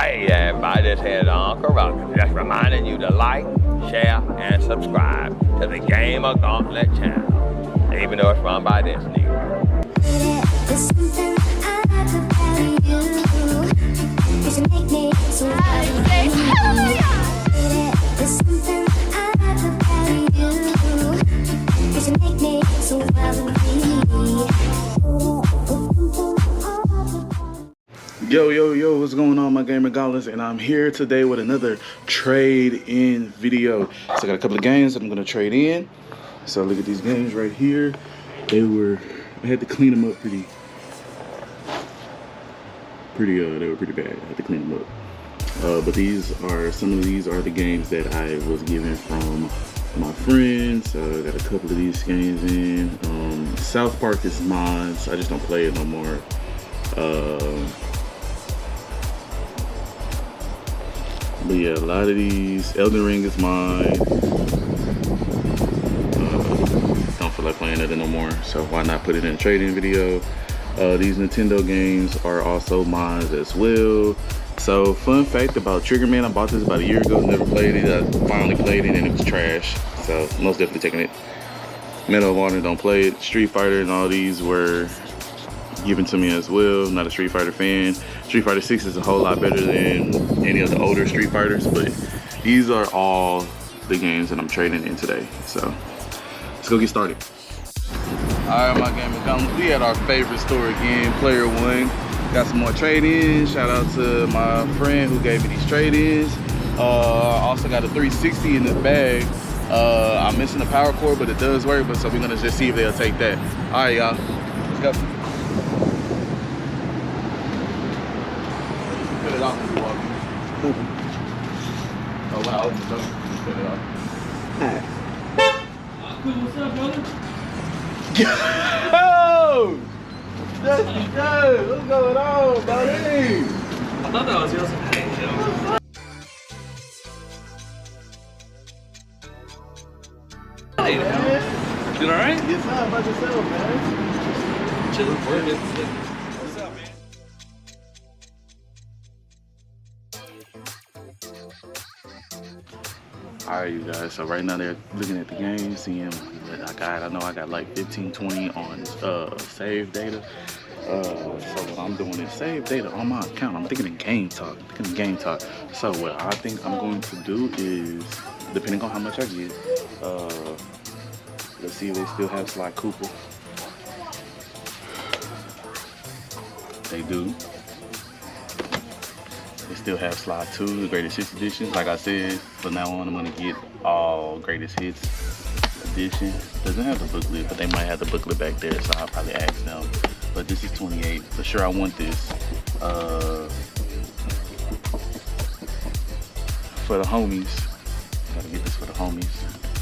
Hey everybody, this is Uncle Roger. Just reminding you to like, share, and subscribe to the GamerGauntlet channel, even though it's run by this nigga. There's something I like about you. Cause you make me so There's something I like about you. Cause you make me so Yo, what's going on, my gamer gauntlets? And I'm here today with another trade-in video. So I got a couple of games that I'm gonna trade in. So look at these games right here. I had to clean them up pretty they were pretty bad. I had to clean them up. But some of these are the games that I was given from my friends. I got a couple of these games in. South Park is mods. I just don't play it no more. But yeah, a lot of these. Elden Ring is mine. Don't feel like playing it no more, so why not put it in a trade-in video? These Nintendo games are also mine as well. So fun fact about Trigger Man, I bought this about a year ago, never played it. I finally played it and it was trash, so most definitely taking it. Medal of Honor, don't play it. Street Fighter and all these were given to me as well. Not a Street Fighter fan. Street Fighter 6 is a whole lot better than any of the older Street Fighters, but these are all the games that I'm trading in today. So let's go get started. All right, my GamerGauntlet, we at our favorite store again, Player One. Got some more trade-ins. Shout out to my friend who gave me these trade-ins. Also got a 360 in this bag. I'm missing the power cord, but it does work. But so we're gonna just see if they'll take that. All right, y'all, let's go. Put it off when you walk in. Oh wow, just put it off. Alright. What's up, brother? Yo! That's good! What's going on, buddy? I thought that was yours. Hey, yo. Hey, man. You alright? Yes, sir. How about yourself, man? Chilling, working. What's up, man? Alright, you guys, so right now they're looking at the game, seeing what I got. I know I got like 15, 20 on save data. So what I'm doing is save data on my account. I'm thinking in game talk. So what I think I'm going to do is, depending on how much I get, let's see if they still have Sly Cooper. They do. They still have Slide 2, the Greatest Hits edition. Like I said, from now on, I'm gonna get all Greatest Hits edition. Doesn't have the booklet, but they might have the booklet back there, so I'll probably ask them. But this is 28. For sure, I want this. For the homies. Gotta get this for the homies.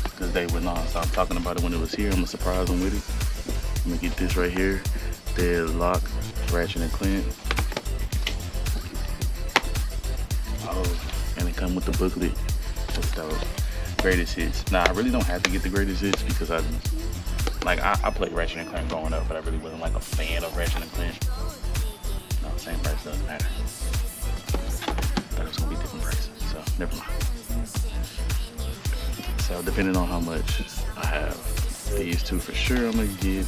Because they would not stop talking about it when it was here. I'm gonna surprise them with it. I'm gonna get this right here. Deadlock, Ratchet and Clank. And it come with the booklet. That's dope. Greatest Hits. Now I really don't have to get the Greatest Hits because I played Ratchet and Clank growing up, but I really wasn't like a fan of Ratchet and Clank. No, same price doesn't matter. Thought it was gonna be different prices, so never mind. So depending on how much I have, these two for sure I'm gonna get.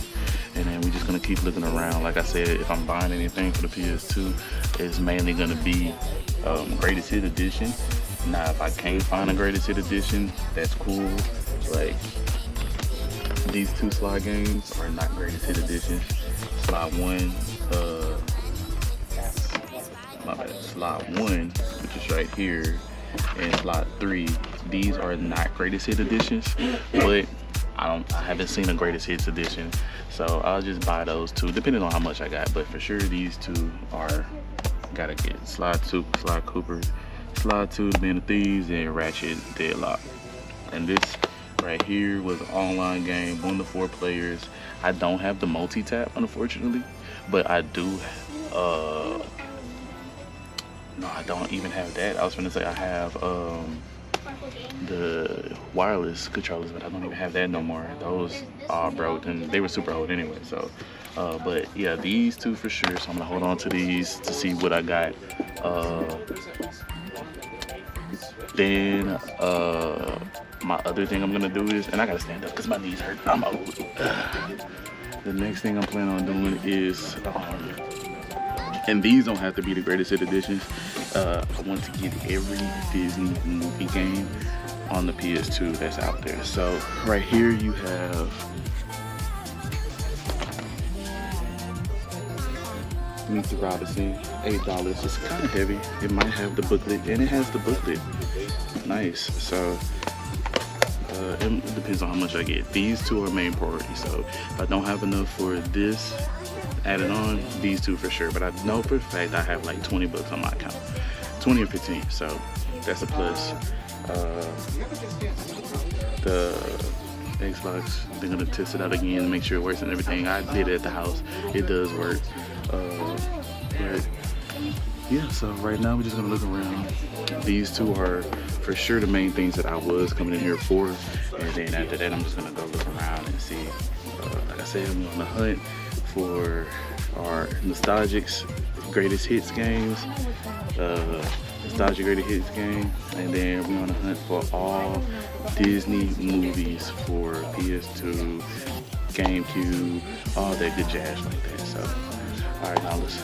And then we're just gonna keep looking around. Like I said, if I'm buying anything for the PS2, it's mainly gonna be Greatest Hit edition. Now, if I can't find a Greatest Hit edition, that's cool. Like, these two slot games are not Greatest Hit editions. Slot 1, Slot 1, which is right here, and Slot 3, these are not Greatest Hit editions, but I haven't seen a Greatest Hits edition, so I'll just buy those two, depending on how much I got. But for sure, these two are gotta get. Slide 2, Slide Cooper, Slide 2, Band of Thieves, and Ratchet Deadlock. And this right here was an online game, 1 to 4 players. I don't have the multi-tap, unfortunately, but I do. No, I don't even have that. I was gonna say I have the wireless controllers, but I don't even have that no more. Those are broke and they were super old anyway. So, but yeah, these two for sure. So I'm gonna hold on to these to see what I got. Then my other thing I'm gonna do is, and I gotta stand up because my knees hurt. I'm old. The next thing I'm planning on doing is, and these don't have to be the greatest hit editions. I want to get every Disney movie game on the PS2 that's out there. So right here you have Meet the Robinson, $8. It's kind of heavy. It might have the booklet, and it has the booklet. Nice. So it depends on how much I get. These two are main priority. So if I don't have enough for this added on, these two for sure. But I know for a fact I have like 20 bucks on my account, 20 or 15. So that's a plus. The Xbox, they're gonna test it out again to make sure it works and everything. I did it at the house. It does work. But yeah, so right now we're just gonna look around. These two are for sure the main things that I was coming in here for, and then after that I'm just gonna go look around and see. Like I said, I'm on the hunt for our nostalgics greatest hits games, nostalgic greatest hits game, and then we're on the hunt for all Disney movies for PS2, GameCube, all that good jazz like that. So all right, now let's.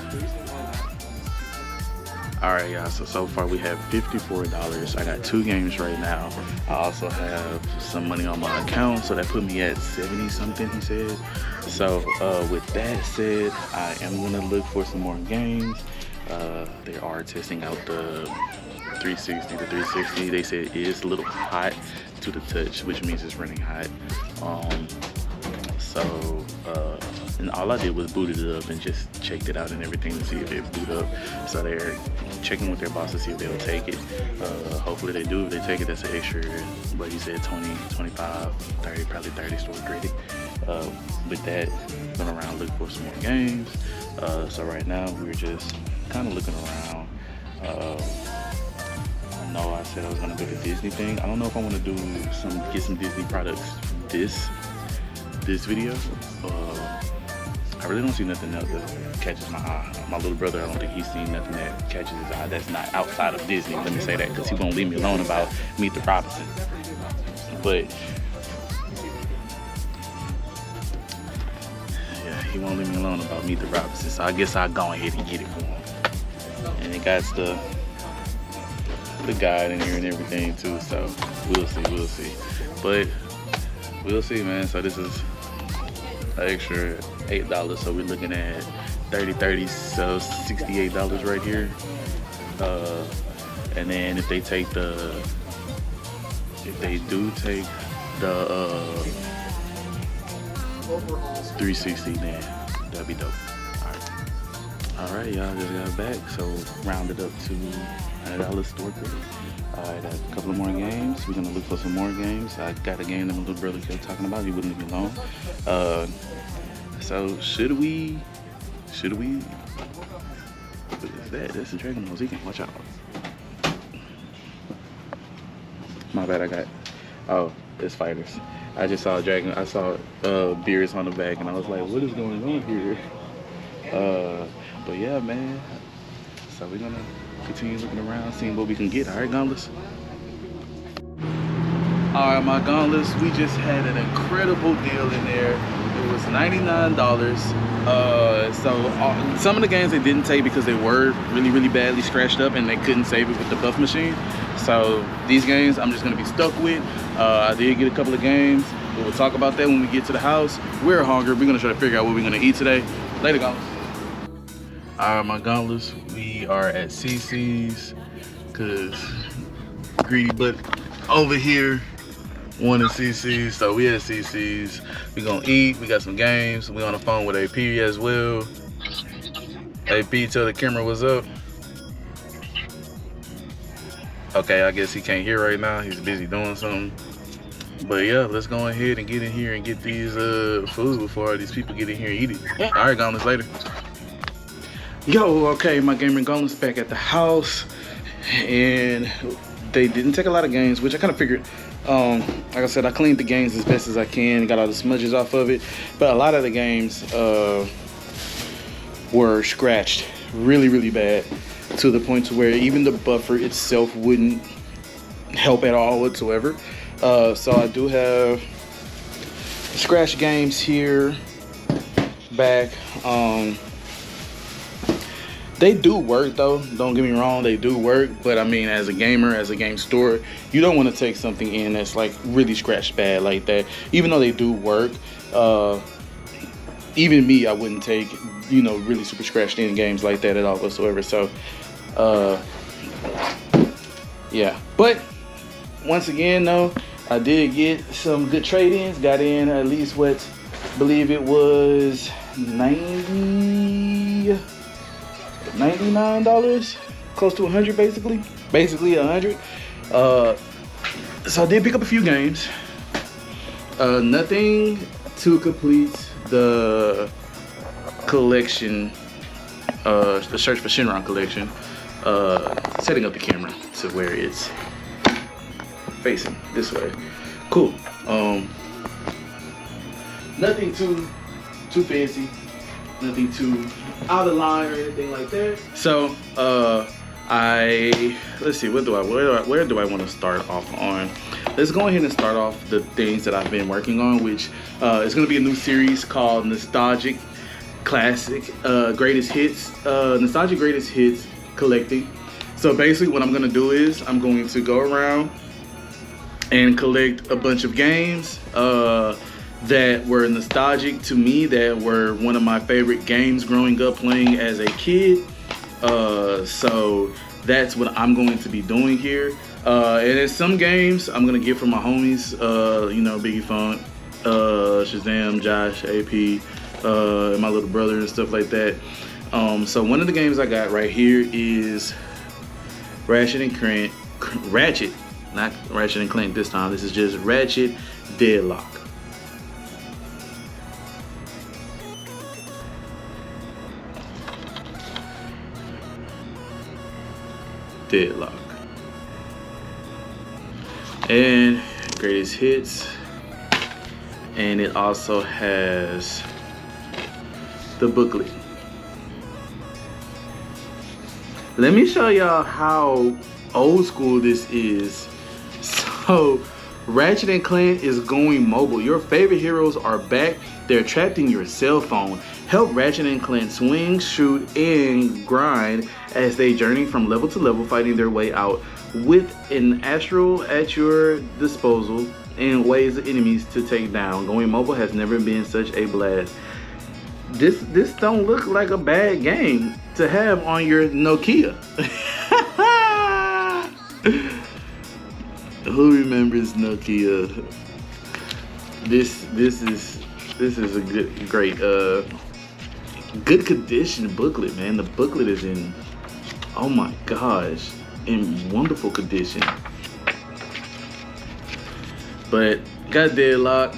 All right, y'all, so far we have $54. I got 2 games right now. I also have some money on my account, so that put me at 70 something, he said. So with that said, I am gonna look for some more games. They are testing out the 360. The 360, they said, is a little hot to the touch, which means it's running hot. And all I did was boot it up and just checked it out and everything to see if it boot up. So they're checking with their boss to see if they'll take it. Hopefully they do. If they take it, that's an extra, but he said 20, 25, 30, probably 30 store credit. With that, going around look for some more games. So right now we're just kind of looking around. I know I said I was gonna do the Disney thing. I don't know if I want to do get some Disney products this video. I really don't see nothing else that catches my eye. My little brother, I don't think he's seen nothing that catches his eye that's not outside of Disney. Let me say that, because he won't leave me alone about Meet the Robinson. But yeah, he won't leave me alone about Meet the Robinson. So I guess I'll go ahead and get it for him. And it got the guide in here and everything too. So we'll see. But we'll see, man. So this is an extra $8, so we're looking at 30, so $68 right here. And then if they do take the 360, then that'd be dope. All right, y'all just got back, so rounded up to $100 store credit. All right, a couple of more games. We're gonna look for some more games. I got a game that my little brother kept talking about. He wouldn't leave me alone. So should we? What is that? That's the Dragon Ball Z game. Watch out. My bad. Oh, it's fighters. I just saw Dragon. I saw Beerus on the back, and I was like, what is going on here? But yeah, man. So we're gonna continue looking around, seeing what we can get. All right, Gauntlets. All right, my Gauntlets. We just had an incredible deal in there. It was $99. So some of the games they didn't take because they were really badly scratched up and they couldn't save it with the buff machine. So these games I'm just gonna be stuck with. I did get a couple of games, but we'll talk about that when we get to the house. We're hungry. We're gonna try to figure out what we're gonna eat today. Later, Gauntlets. All right, my Gauntlets. We are at CC's because Greedy Butt over here wanted CC's, so we at CC's. We gonna eat. We got some games. We on the phone with AP as well. AP, tell the camera what's up. Okay, I guess he can't hear right now. He's busy doing something. But yeah, let's go ahead and get in here and get these foods before these people get in here and eat it. All right, Gauntlets, later. Yo, okay, my GamerGauntlet's back at the house, and they didn't take a lot of games, which I kind of figured. Like I said, I cleaned the games as best as I can, got all the smudges off of it, but a lot of the games were scratched really, really bad, to the point to where even the buffer itself wouldn't help at all whatsoever. So I do have scratch games here back. They do work though, don't get me wrong, they do work, but I mean, as a gamer, as a game store, you don't want to take something in that's like really scratched bad like that. Even though they do work, even me, I wouldn't take, you know, really super scratched in games like that at all whatsoever. So yeah, but once again though, I did get some good trade-ins, got in at least what I believe it was $99, close to 100 basically 100. So I did pick up a few games, nothing to complete the collection, the Search for Shenron collection. Setting up the camera to where it's facing this way. Cool. Nothing too fancy, nothing too out of line or anything like that. So let's see, where do I want to start off on? Let's go ahead and start off the things that I've been working on, which is going to be a new series called Nostalgic Classic Greatest Hits, Nostalgic Greatest Hits Collecting. So basically what I'm going to do is I'm going to go around and collect a bunch of games that were nostalgic to me, that were one of my favorite games growing up playing as a kid. So that's what I'm going to be doing here. And there's some games I'm gonna get from my homies, you know, Biggie Funk, Shazam, Josh, AP, my little brother and stuff like that. So one of the games I got right here is Ratchet, not Ratchet and Clank this time. This is just Ratchet Deadlock. Deadlock. And greatest hits. And it also has the booklet. Let me show y'all how old school this is. So Ratchet and Clank is going mobile. Your favorite heroes are back. They're trapped in your cell phone. Help Ratchet and Clank swing, shoot, and grind as they journey from level to level, fighting their way out with an astral at your disposal and waves of enemies to take down. Going mobile has never been such a blast. This don't look like a bad game to have on your Nokia. Who remembers Nokia? This is a great good condition booklet, man. The booklet is in, oh my gosh, in wonderful condition. But got Deadlock.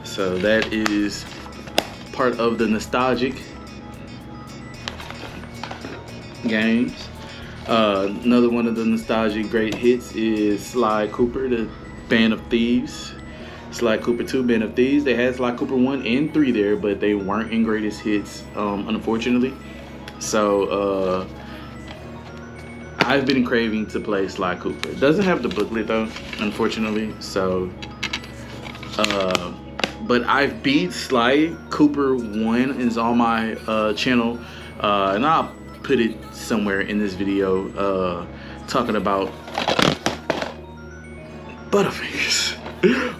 So that is part of the nostalgic games. Another one of the nostalgic great hits is Sly Cooper, the Band of Thieves. Sly Cooper 2, Band of Thieves. They had Sly Cooper 1 and 3 there, but they weren't in greatest hits, unfortunately. So I've been craving to play Sly Cooper. It doesn't have the booklet though, unfortunately. So but I've beat Sly Cooper 1. It's on my channel, and I'll put it somewhere in this video, talking about Butterfingers.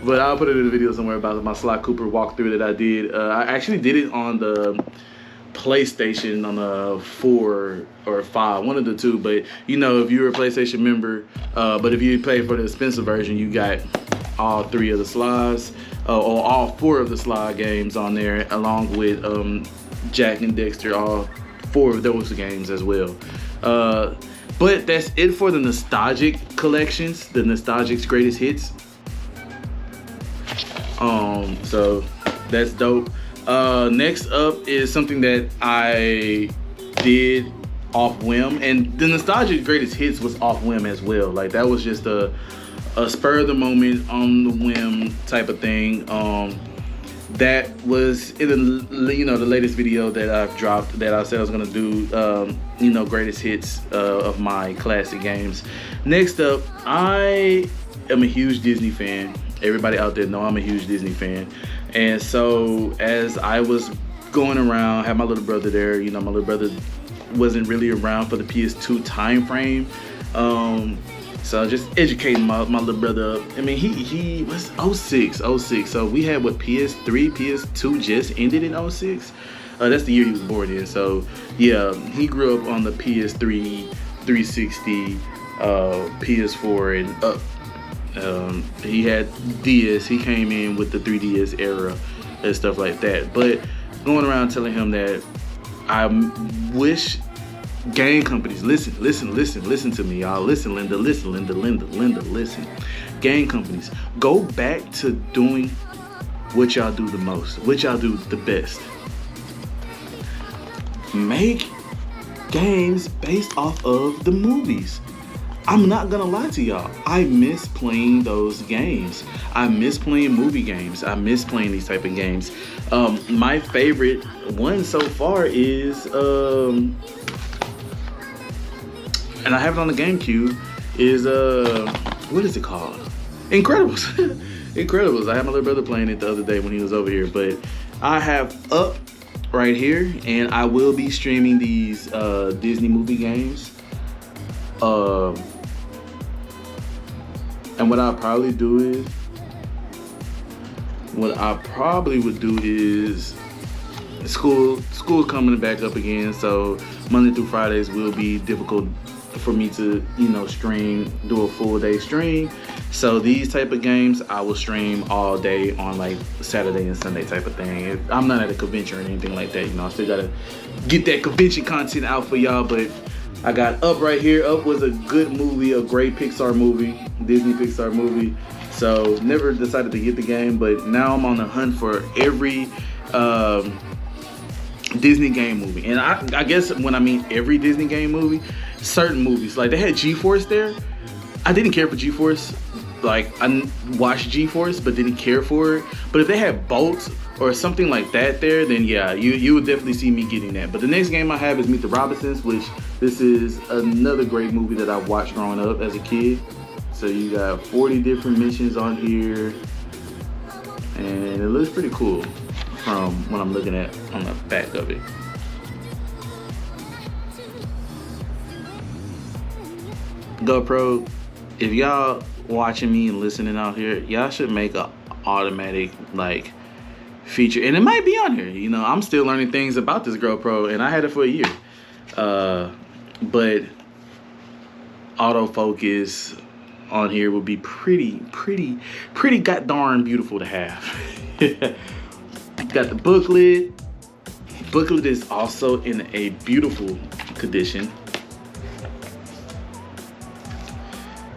But I'll put it in the video somewhere about my Sly Cooper walkthrough that I did. I actually did it on the PlayStation on a 4 or 5, one of the two. But you know, if you're a PlayStation member, but if you pay for the expensive version, you got all 3 of the Slides, or all 4 of the Sly games on there, along with Jack and Dexter, all 4 of those games as well. But that's it for the nostalgic collections, the nostalgic's greatest hits. So that's dope. Next up is something that I did off whim, and the nostalgia greatest hits was off whim as well. Like that was just a spur of the moment, on the whim type of thing. That was in the, you know, the latest video that I've dropped, that I said I was gonna do, you know, greatest hits of my classic games. Next up, I am a huge Disney fan. Everybody out there know I'm a huge Disney fan. And so as I was going around, had my little brother there, you know, my little brother wasn't really around for the PS2 time frame. So just educating my little brother up. I mean, he was 06. So we had what, PS3, PS2 just ended in 06. That's the year he was born in. So yeah, he grew up on the PS3, 360, PS4, and up. He had DS. He came in with the 3DS era and stuff like that. But going around telling him that I wish game companies, listen to me, y'all. Listen, Linda, listen. Game companies, go back to doing what y'all do the most, what y'all do the best. Make games based off of the movies. I'm not gonna lie to y'all, I miss playing those games. I miss playing movie games. I miss playing these type of games. My favorite one so far is and I have it on the GameCube, is what is it called? Incredibles. Incredibles. I had my little brother playing it the other day when he was over here, but I have Up right here, and I will be streaming these Disney movie games. And what I probably would do is school's coming back up again, so Monday through Fridays will be difficult for me to, you know, stream, do a full day stream. So these type of games I will stream all day on like Saturday and Sunday type of thing. I'm not at a convention or anything like that, you know, I still gotta get that convention content out for y'all. But I got Up right here. Up was a good movie, a great Pixar movie, Disney Pixar movie. So never decided to get the game, but now I'm on the hunt for every Disney game movie. And I guess when I mean every Disney game movie, certain movies, like they had G-Force there. I didn't care for G-Force. Like I watched G-Force but didn't care for it. But if they had Bolt or something like that there, then yeah, you would definitely see me getting that. But the next game I have is Meet the Robinsons, which this is another great movie that I watched growing up as a kid. So you got 40 different missions on here, and it looks pretty cool from what I'm looking at on the back of it. GoPro, if y'all watching me and listening out here, y'all should make a automatic like feature, and it might be on here. You know, I'm still learning things about this GoPro, and I had it for a year. But autofocus on here would be pretty god darn beautiful to have. Got the booklet. Booklet is also in a beautiful condition.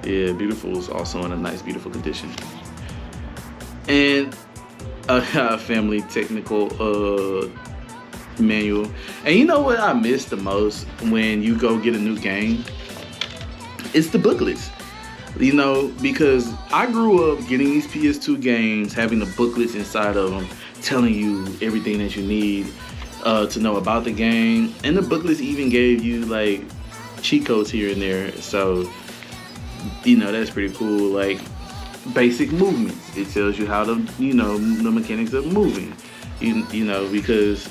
Yeah, beautiful is also in a nice, beautiful condition. And a family technical manual. And you know what I miss the most when you go get a new game? It's the booklets. You know, because I grew up getting these PS2 games, having the booklets inside of them, telling you everything that you need to know about the game. And the booklets even gave you like cheat codes here and there. So, you know, that's pretty cool. Like basic movements. It tells you how to, you know, the mechanics of moving. You know, because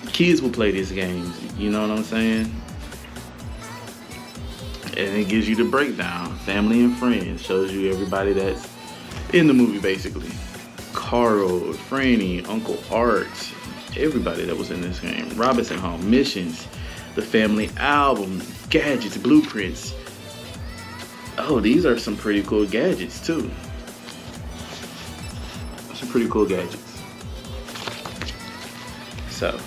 kids will play these games. You know what I'm saying? And it gives you the breakdown. Family and friends. Shows you everybody that's in the movie, basically. Carl, Franny, Uncle Art, everybody that was in this game. Robinson Home, missions, the family album, gadgets, blueprints. Oh, these are some pretty cool gadgets too. Some pretty cool gadgets. So,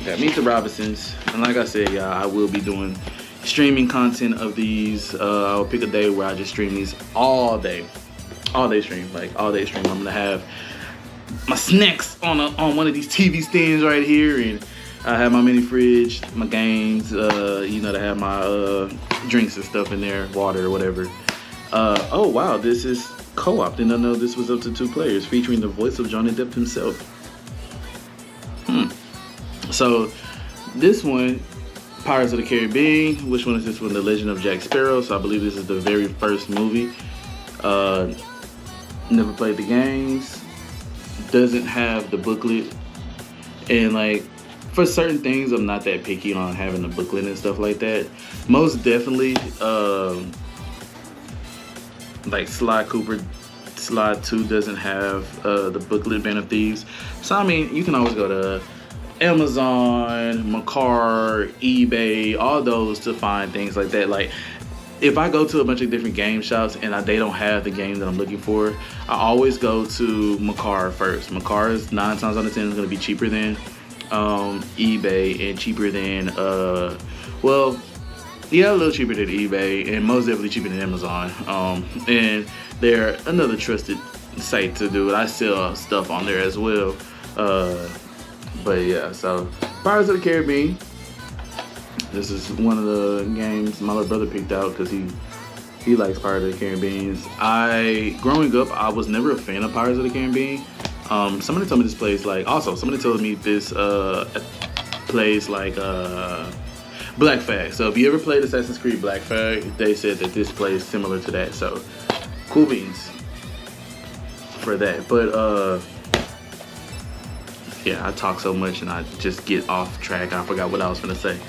got Meet the Robinsons. And like I said, y'all, I will be doing streaming content of these. I'll pick a day where I just stream these all day. All day stream, like all day stream. I'm gonna have my snacks on one of these TV stands right here, and I have my mini fridge, my games, you know, to have my drinks and stuff in there, water or whatever. Oh wow, this is co-op. Didn't know this was up to 2 players, featuring the voice of Johnny Depp himself. So this one, Pirates of the Caribbean. Which one is this one? The Legend of Jack Sparrow. So I believe this is the very first movie. Never played the games. Doesn't have the booklet. And like, for certain things, I'm not that picky on having the booklet and stuff like that. Most definitely, like Sly Cooper, Sly 2 doesn't have the booklet, Band of Thieves. So I mean, you can always go to Amazon, Macar, eBay, all those to find things like that. Like, if I go to a bunch of different game shops and they don't have the game that I'm looking for, I always go to Macar first. Macar is 9 times out of 10 is going to be cheaper than eBay and cheaper than well, yeah, a little cheaper than eBay and most definitely cheaper than Amazon. And they're another trusted site to do it. I sell stuff on there as well. But yeah, so Pirates of the Caribbean. This is one of the games my little brother picked out because he likes Pirates of the Caribbean. Growing up, I was never a fan of Pirates of the Caribbean. Somebody told me this place somebody told me this place like Black Flag. So if you ever played Assassin's Creed Black Flag, they said that this plays similar to that. So cool beans for that. But yeah, I talk so much and I just get off track. I forgot what I was gonna say.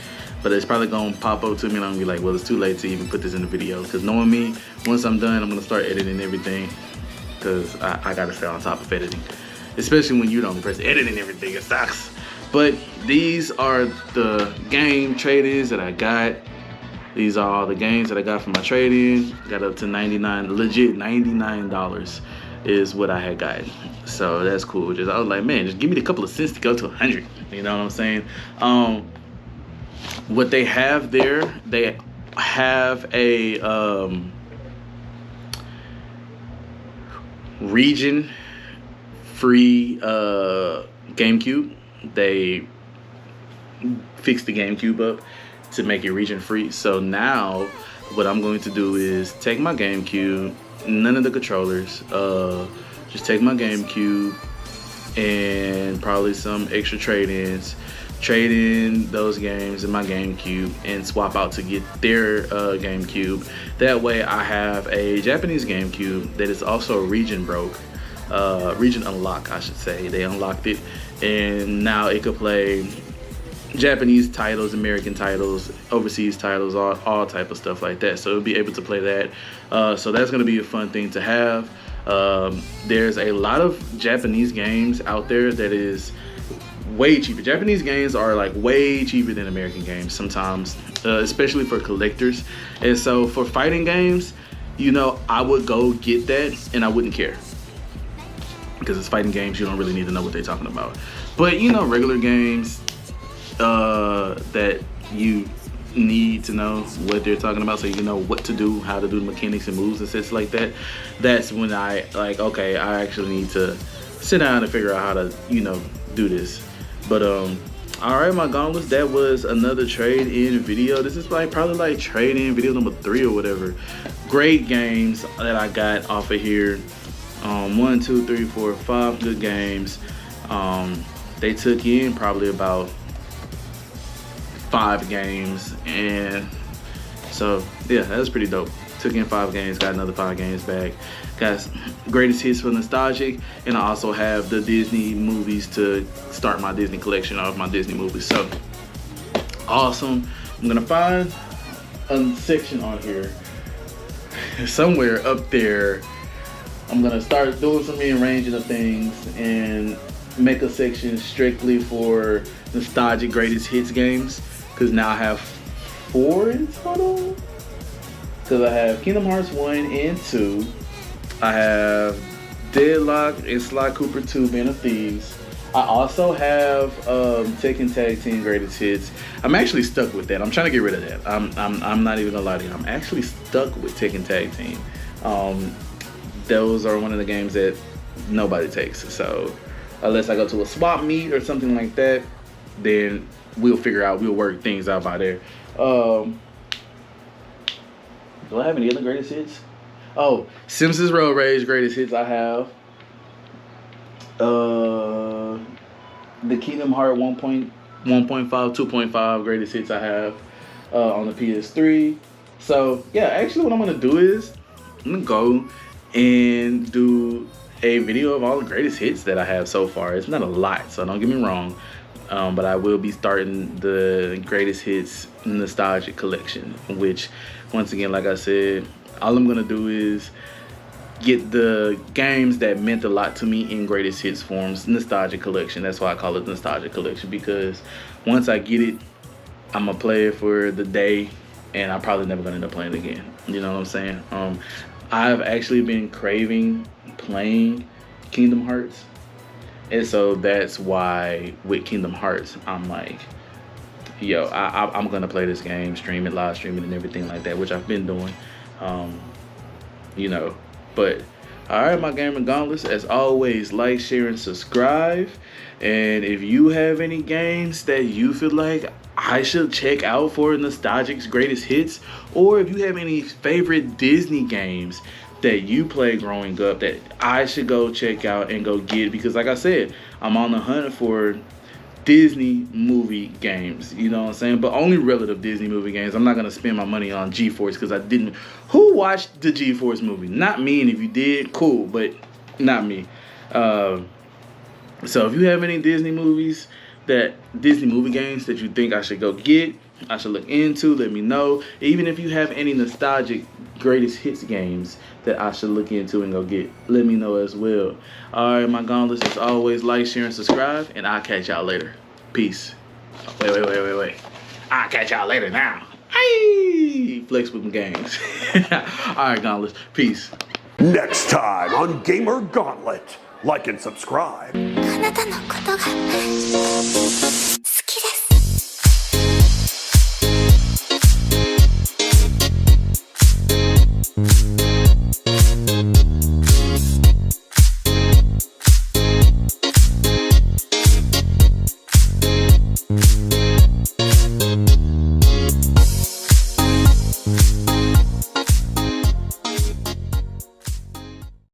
But it's probably gonna pop up to me and I'm gonna be like, well, it's too late to even put this in the video. Because knowing me, once I'm done, I'm gonna start editing everything. Because I gotta stay on top of editing. Especially when you don't press editing everything, it sucks. But these are the game trade-ins that I got. These are all the games that I got from my trade-in. Got up to legit $99 is what I had gotten. So that's cool. I was like, man, just give me a couple of cents to go to 100. You know what I'm saying? What they have there, they have a region free GameCube. They fixed the GameCube up to make it region free. So now what I'm going to do is take my GameCube, none of the controllers, just take my GameCube and probably some extra trade-ins, trade in those games in my GameCube and swap out to get their GameCube. That way I have a Japanese GameCube that is also region unlocked, I should say. They unlocked it and now it could play Japanese titles, American titles, overseas titles, all type of stuff like that. So it'll be able to play that. So that's gonna be a fun thing to have. There's a lot of Japanese games out there that is way cheaper. Japanese games are like way cheaper than American games sometimes, especially for collectors. And so for fighting games, you know, I would go get that and I wouldn't care. Because it's fighting games, you don't really need to know what they're talking about. But you know, regular games that you need to know what they're talking about so you know what to do, how to do the mechanics and moves and stuff like that. That's when I like, okay, I actually need to sit down and figure out how to, you know, do this. But all right, my gauntlets, that was another trade-in video. This is probably like trade-in video number 3 or whatever. Great games that I got off of here. 1, 2, 3, 4, 5 good games. They took in probably about 5 games, and so yeah, that was pretty dope. Took in 5 games, got another 5 games back. Got greatest hits for nostalgic, and I also have the Disney movies to start my Disney collection of my Disney movies. So awesome. I'm gonna find a section on here somewhere up there. I'm gonna start doing some rearranging of things and make a section strictly for nostalgic greatest hits games, because now I have 4 in total. Because I have Kingdom Hearts 1 and 2, I have Deadlock and Sly Cooper 2 Band of Thieves. I also have Tekken Tag Team Greatest Hits. I'm actually stuck with that. I'm trying to get rid of that. I'm not even gonna lie to you. I'm actually stuck with Tekken Tag Team. Those are one of the games that nobody takes. So unless I go to a swap meet or something like that, then we'll work things out by there. Do I have any other greatest hits? Oh, Simpsons Road Rage greatest hits I have. The Kingdom Hearts 1.5, 2.5 greatest hits I have on the PS3. So yeah, actually what I'm gonna do is I'm gonna go and do a video of all the greatest hits that I have so far. It's not a lot, so don't get me wrong. But I will be starting the greatest hits nostalgic collection, which once again, like I said, all I'm gonna do is get the games that meant a lot to me in greatest hits forms, nostalgic collection. That's why I call it nostalgic collection, because once I get it, I'm gonna play it for the day, and I'm probably never gonna end up playing it again. You know what I'm saying? I've actually been craving playing Kingdom Hearts, and so that's why with Kingdom Hearts, I'm like, yo, I'm gonna play this game, stream it, live stream it, and everything like that, which I've been doing. You know, but all right, my gamer gauntlets, as always, like, share, and subscribe. And if you have any games that you feel like I should check out for nostalgic's greatest hits, or if you have any favorite Disney games that you played growing up that I should go check out and go get, because like I said, I'm on the hunt for Disney movie games, you know what I'm saying? But only relative Disney movie games. I'm not gonna spend my money on G-Force, because I didn't. Who watched the G-Force movie? Not me, and if you did, cool, but not me. So if you have any Disney movie games that you think I should go get, I should look into, let me know. Even if you have any nostalgic greatest hits games that I should look into and go get, let me know as well. All right, my gauntlets, as always, like, share, and subscribe, and I'll catch y'all later. Peace. Wait. I'll catch y'all later now. Hey, flex with them games. All right, gauntlets, peace. Next time on Gamer Gauntlet, like and subscribe. あなたのことが